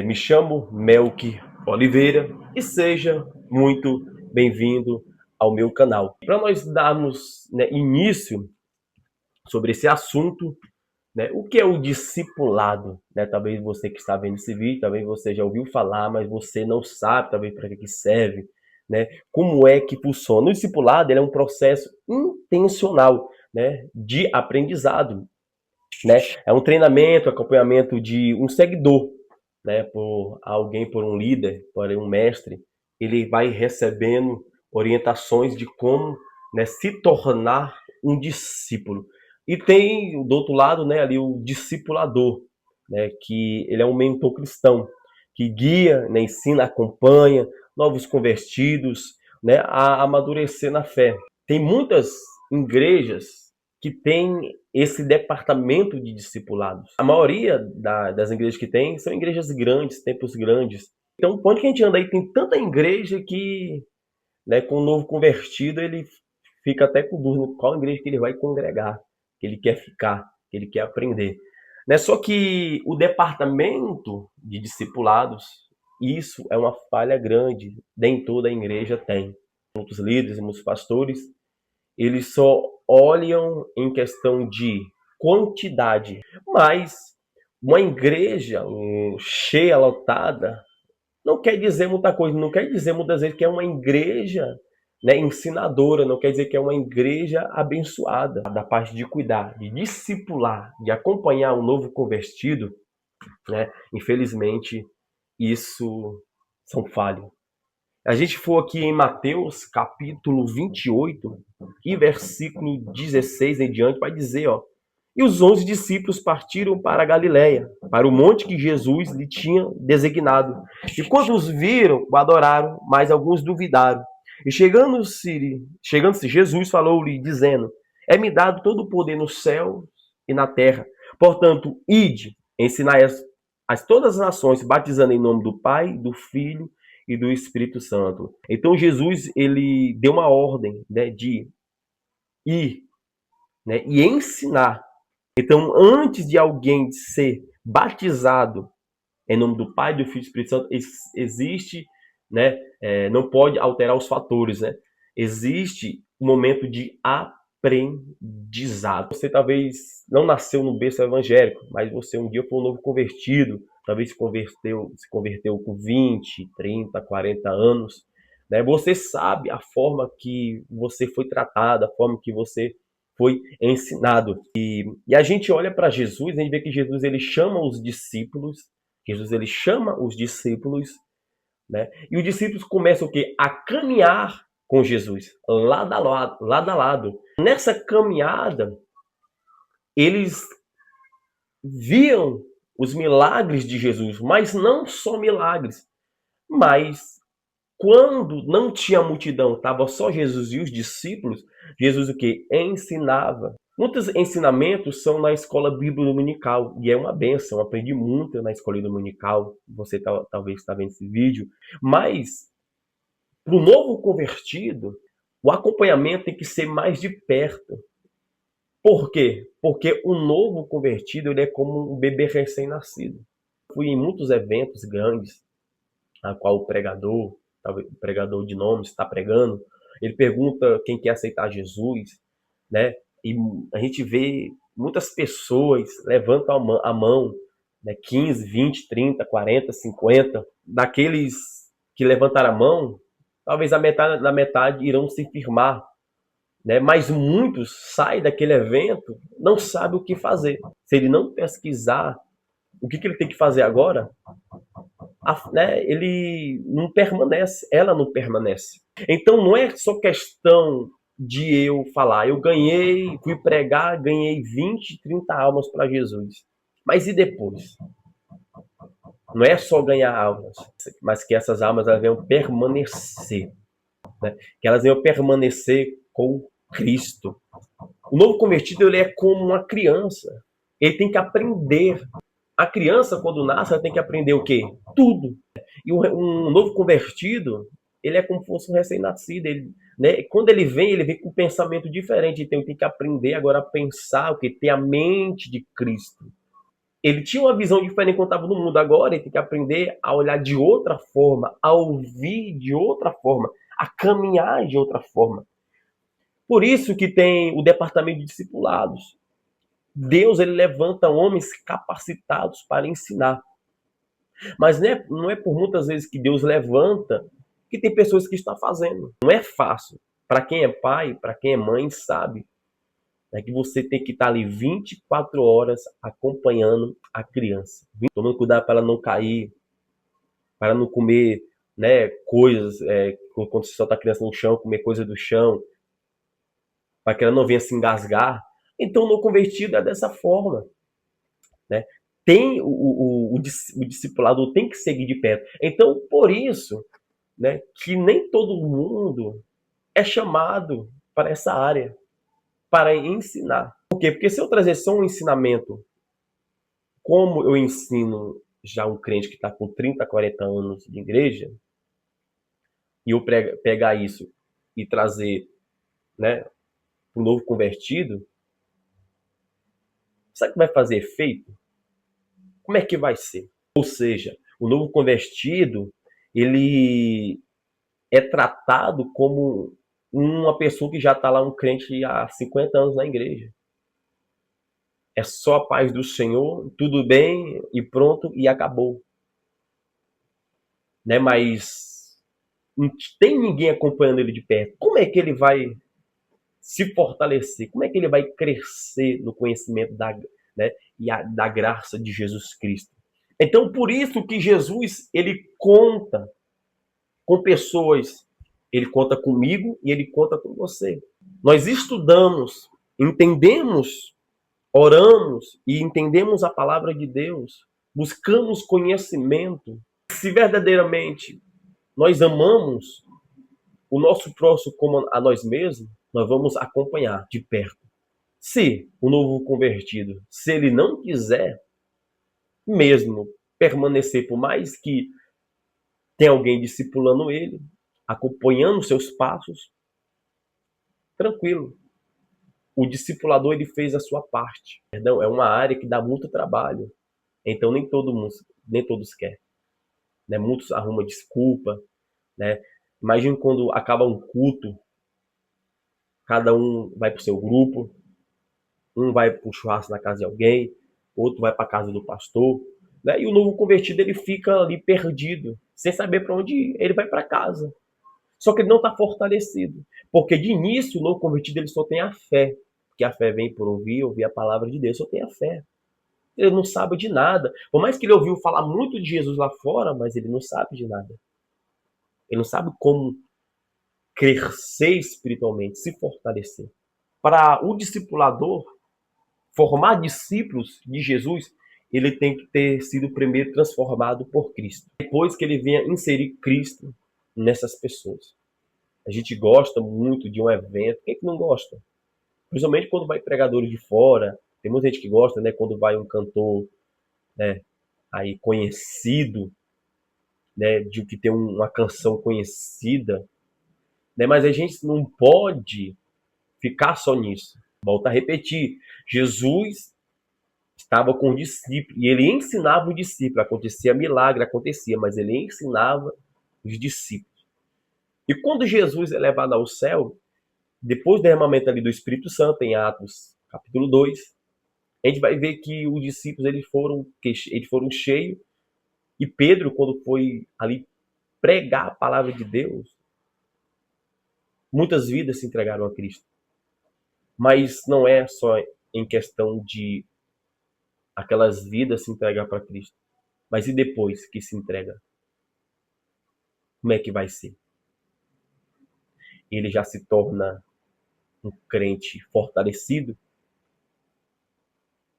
Me chamo Melqui Oliveira e seja muito bem-vindo ao meu canal. Para nós darmos, início sobre esse assunto, o que é o discipulado? Talvez você que está vendo esse vídeo, talvez você já ouviu falar, mas você não sabe talvez para que serve, como é que funciona. O discipulado ele é um processo intencional, de aprendizado, é um treinamento, acompanhamento de um seguidor, por alguém, por um líder, por um mestre. Ele vai recebendo orientações de como, se tornar um discípulo. E tem do outro lado, ali o discipulador, que ele é um mentor cristão que guia, ensina, acompanha novos convertidos, a amadurecer na fé. Tem muitas igrejas que tem esse departamento de discipulados. A maioria das igrejas que tem são igrejas grandes, templos grandes. Então, onde que a gente anda aí, tem tanta igreja que, com o novo convertido, ele fica até com dúvida qual igreja que ele vai congregar, que ele quer ficar, que ele quer aprender. Só que o departamento de discipulados, isso é uma falha grande, nem toda a igreja tem. Muitos líderes, muitos pastores, eles só olham em questão de quantidade, mas uma igreja cheia, lotada, não quer dizer muita coisa, não quer dizer muitas vezes que é uma igreja, ensinadora, não quer dizer que é uma igreja abençoada. Da parte de cuidar, de discipular, de acompanhar um novo convertido, infelizmente, isso são falhas. A gente for aqui em Mateus, capítulo 28, e versículo 16 em diante, vai dizer, e os 11 discípulos partiram para a Galiléia, para o monte que Jesus lhe tinha designado. E quando os viram, o adoraram, mas alguns duvidaram. E chegando-se Jesus falou-lhe, dizendo, é-me dado todo o poder no céu e na terra. Portanto, ide, ensinai a todas as nações, batizando em nome do Pai, do Filho e do Espírito Santo. Então Jesus ele deu uma ordem, de ir, e ensinar. Então, antes de alguém ser batizado em nome do Pai, do Filho e do Espírito Santo, existe, não pode alterar os fatores, existe um momento de aprendizado. Você talvez não nasceu no berço evangélico, mas você um dia foi um novo convertido, talvez se converteu com 20, 30, 40 anos, Você sabe a forma que você foi tratado, a forma que você foi ensinado. E a gente olha para Jesus, a gente vê que Jesus ele chama os discípulos, e os discípulos começam o quê? A caminhar com Jesus, lado a lado. Nessa caminhada, eles viam os milagres de Jesus, mas não só milagres, mas quando não tinha multidão, estava só Jesus e os discípulos, Jesus o que? Ensinava. Muitos ensinamentos são na escola bíblica dominical, e é uma benção, eu aprendi muito na escola dominical, você talvez está vendo esse vídeo, mas para o novo convertido, o acompanhamento tem que ser mais de perto. Por quê? Porque o novo convertido ele é como um bebê recém-nascido. Fui em muitos eventos grandes, a qual o pregador de nome está pregando, ele pergunta quem quer aceitar Jesus, e a gente vê muitas pessoas levantam a mão, 15, 20, 30, 40, 50, daqueles que levantaram a mão, talvez da metade irão se firmar, mas muitos saem daquele evento, não sabem o que fazer. Se ele não pesquisar o que ele tem que fazer agora, ele não permanece, ela não permanece. Então não é só questão de eu falar, eu ganhei, fui pregar, ganhei 20, 30 almas para Jesus. Mas e depois? Não é só ganhar almas, mas que essas almas elas venham permanecer. Que elas venham permanecer com Cristo. O novo convertido ele é como uma criança. Ele tem que aprender. A criança, quando nasce, ela tem que aprender o quê? Tudo. E um novo convertido, ele é como se fosse um recém-nascido. Quando ele vem com um pensamento diferente. Então, ele tem que aprender agora a pensar, o que? Ter a mente de Cristo. Ele tinha uma visão diferente quando estava no mundo. Agora ele tem que aprender a olhar de outra forma, a ouvir de outra forma, a caminhar de outra forma. Por isso que tem o departamento de discipulados. Deus, ele levanta homens capacitados para ensinar. Mas não é por muitas vezes que Deus levanta que tem pessoas que estão fazendo. Não é fácil. Para quem é pai, para quem é mãe, sabe. É que você tem que estar ali 24 horas acompanhando a criança. Tomando cuidado para ela não cair, para não comer, né, coisas, quando você solta a criança no chão, comer coisa do chão, para que ela não venha se engasgar. Então, no convertido é dessa forma, né? Tem o discipulado tem que seguir de perto. Então, por isso, né, que nem todo mundo é chamado para essa área, para ensinar. Por quê? Porque se eu trazer só um ensinamento, como eu ensino já um crente que está com 30, 40 anos de igreja, e eu pegar isso e trazer, né, para o novo convertido, sabe o que vai fazer efeito? Como é que vai ser? Ou seja, o novo convertido, ele é tratado como uma pessoa que já está lá, um crente há 50 anos na igreja. É só a paz do Senhor, tudo bem e pronto e acabou. Né? Mas não tem ninguém acompanhando ele de perto. Como é que ele vai se fortalecer? Como é que ele vai crescer no conhecimento né, da graça de Jesus Cristo? Então, por isso que Jesus, ele conta com pessoas, ele conta comigo e ele conta com você. Nós estudamos, entendemos, oramos e entendemos a palavra de Deus, buscamos conhecimento. Se verdadeiramente nós amamos o nosso próximo como a nós mesmos, nós vamos acompanhar de perto. Se o novo convertido, se ele não quiser mesmo permanecer, por mais que tenha alguém discipulando ele, acompanhando seus passos, tranquilo. O discipulador, ele fez a sua parte. Perdão, é uma área que dá muito trabalho. Então nem todos querem. Né? Muitos arrumam desculpa. Né? Imagina quando acaba um culto, cada um vai para o seu grupo, um vai para o churrasco na casa de alguém, outro vai para a casa do pastor, né? E o novo convertido, ele fica ali perdido, sem saber para onde ir. Ele vai para casa. Só que ele não está fortalecido. Porque de início, o novo convertido, ele só tem a fé. Porque a fé vem por ouvir a palavra de Deus, só tem a fé. Ele não sabe de nada. Por mais que ele ouviu falar muito de Jesus lá fora, mas ele não sabe de nada. Ele não sabe como crescer espiritualmente, se fortalecer. Para o discipulador formar discípulos de Jesus, ele tem que ter sido primeiro transformado por Cristo. Depois que ele venha inserir Cristo nessas pessoas. A gente gosta muito de um evento. Quem é que não gosta? Principalmente quando vai pregadores de fora. Tem muita gente que gosta, né? Quando vai um cantor, né, aí conhecido, né, de que tem uma canção conhecida, né? Mas a gente não pode ficar só nisso. Volto a repetir, Jesus estava com o discípulo e ele ensinava o discípulo. Acontecia milagre, acontecia, mas ele ensinava os discípulos. E quando Jesus é levado ao céu, depois do derramamento ali do Espírito Santo, em Atos capítulo 2, a gente vai ver que os discípulos eles foram cheios, e Pedro, quando foi ali pregar a palavra de Deus, muitas vidas se entregaram a Cristo. Mas não é só em questão de aquelas vidas se entregar para Cristo, mas e depois que se entrega? Como é que vai ser? Ele já se torna um crente fortalecido,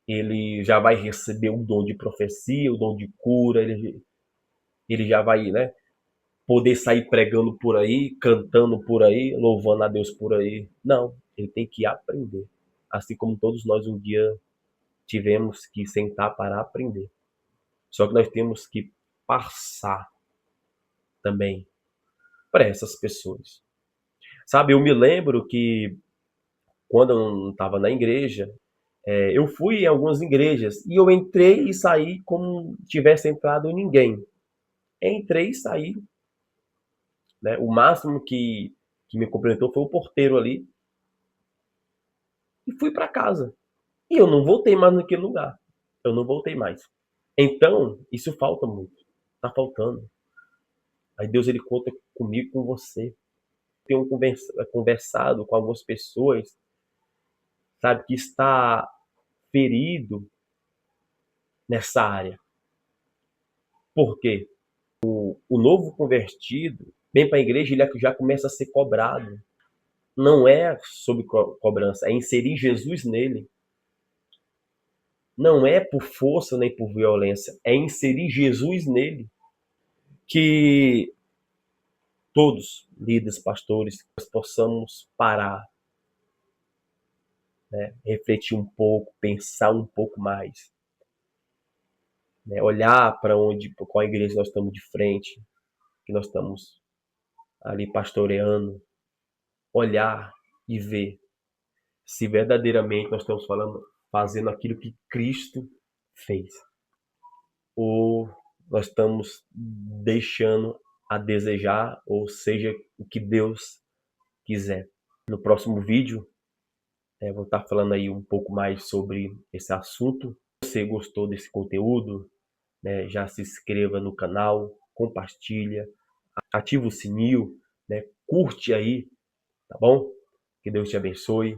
ele já vai receber o dom de profecia, o dom de cura, ele já vai, né, poder sair pregando por aí, cantando por aí, louvando a Deus por aí. Não, ele tem que aprender. Assim como todos nós um dia tivemos que sentar para aprender. Só que nós temos que passar também para essas pessoas. Sabe, eu me lembro que quando eu não estava na igreja, Eu fui em algumas igrejas e eu entrei e saí como tivesse entrado ninguém. Entrei e saí, né? O máximo que me cumprimentou foi o porteiro ali e fui para casa. E eu não voltei mais naquele lugar. Eu não voltei mais. Então, isso falta muito. Tá faltando. Aí Deus ele conta comigo, com você. Tenho conversado com algumas pessoas, sabe, que está ferido nessa área. Por quê? O novo convertido vem para a igreja e ele já começa a ser cobrado. Não é sobre cobrança, é inserir Jesus nele. Não é por força nem por violência, é inserir Jesus nele. Que todos, líderes, pastores, nós possamos parar, né? Refletir um pouco, pensar um pouco mais, né? Olhar para onde, qual igreja nós estamos de frente, que nós estamos ali pastoreando, olhar e ver se verdadeiramente nós estamos fazendo aquilo que Cristo fez, ou nós estamos deixando a desejar, ou seja, o que Deus quiser. No próximo vídeo, vou estar falando aí um pouco mais sobre esse assunto. Se você gostou desse conteúdo, né, já se inscreva no canal, compartilha, ativa o sininho, né, curte aí, tá bom? Que Deus te abençoe.